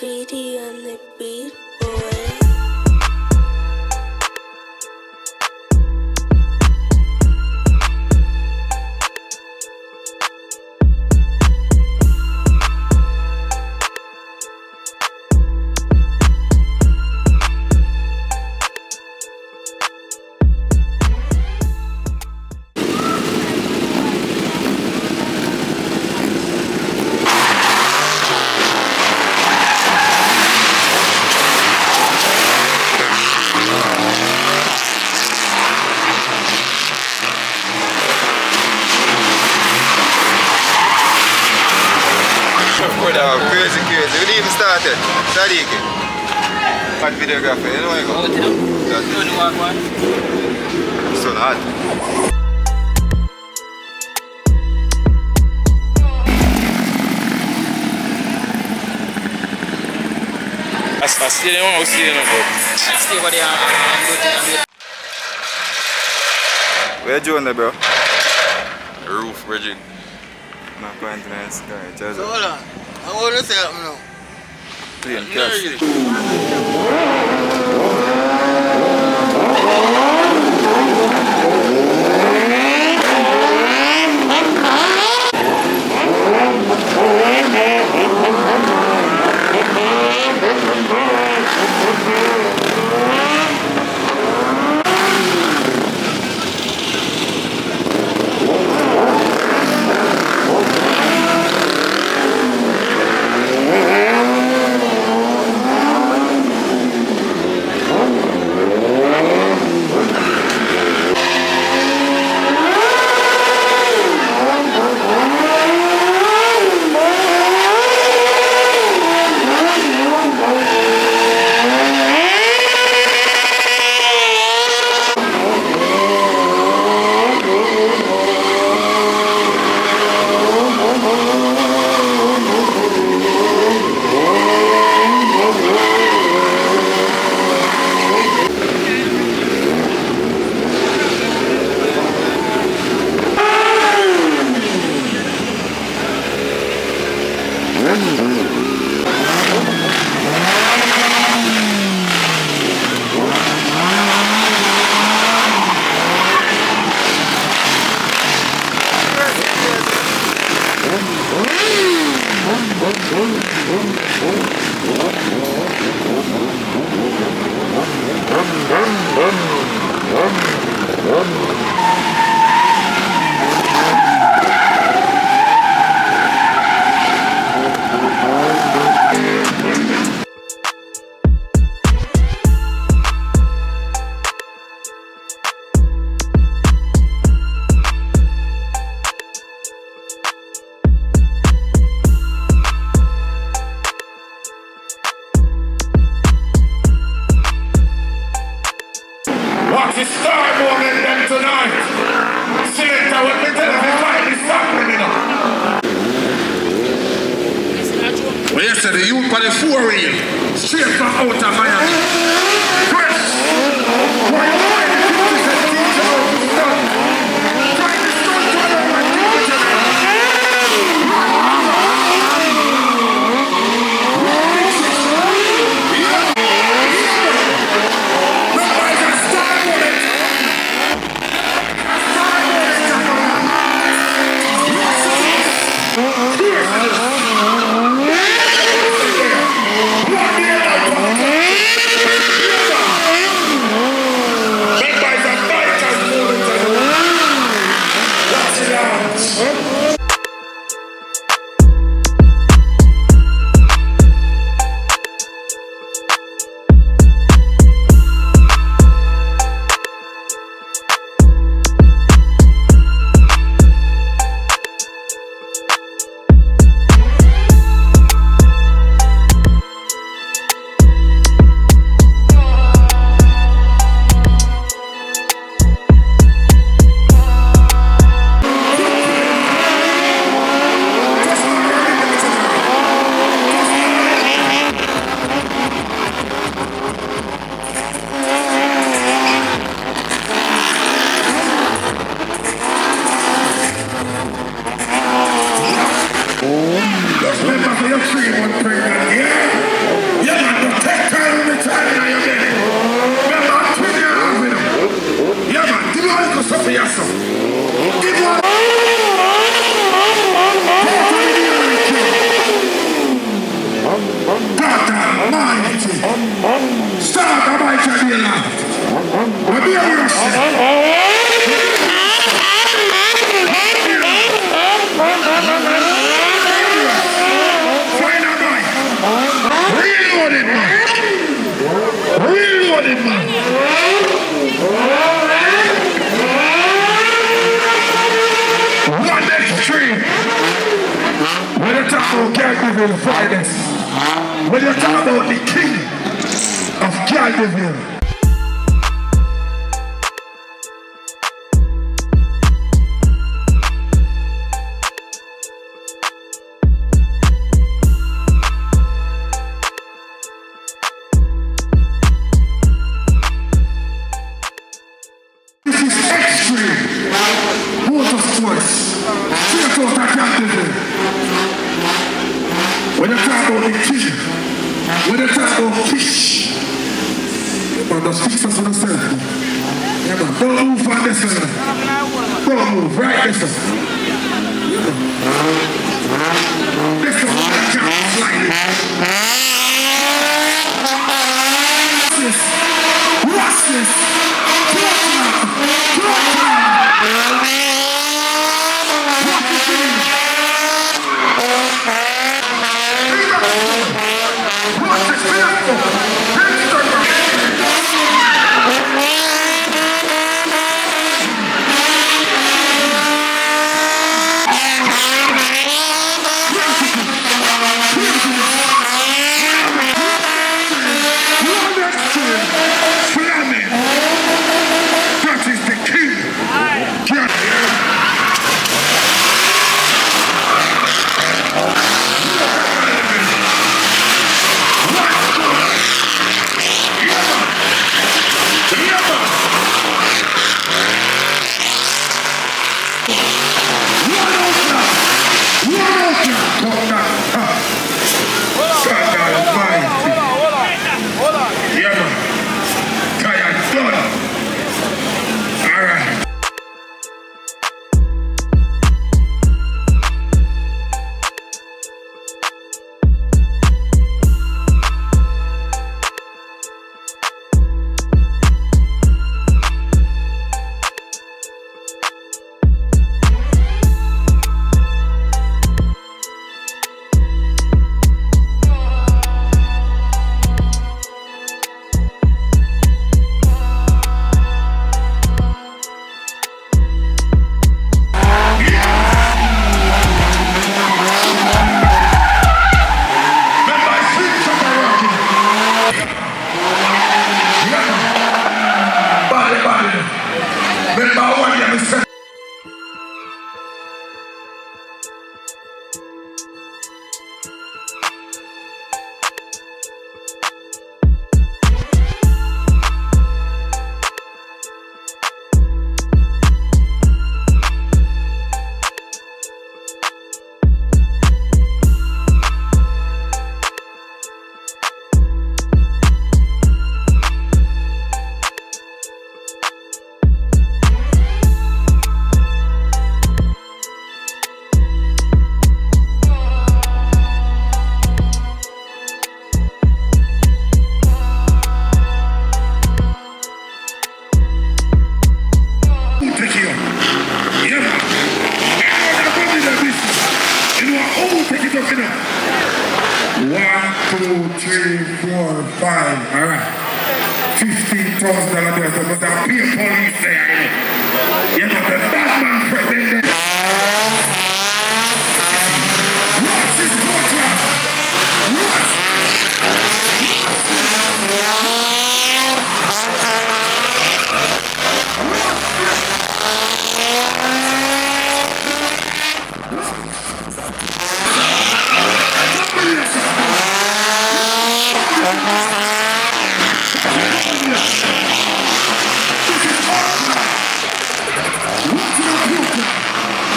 Graffiti on the beat, boy. Crazy. We even started. Sadiq. Hot videographer, you know what I go? That's it. So hot. I still don't want to see it, but I stay over there and go to Where you on there, bro? the roof, Bridget. I'm going to the sky. So hold on. I want to say something now. Plain cash. What's the star moment then tonight? Selector, what me tell you, find this happening, you know. Well, yesterday, you for the 4-wheel, straight from out of Miami. Fresh. Why you find the 50 cent teacher out to stunt? Find the stunt to another teacher. Reloaded, man. Reloaded, man. One extreme. When you talk about Gardeville finest, when you talk about the king of Gardeville. When you talk about the king, when you talk about fish, man, just fix us on yourself. Yeah, man, don't move on this one. Don't move, right this one. This one, I can't slide it. Watch this.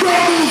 Don't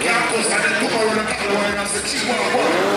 Campus and then come around and talk about it and say,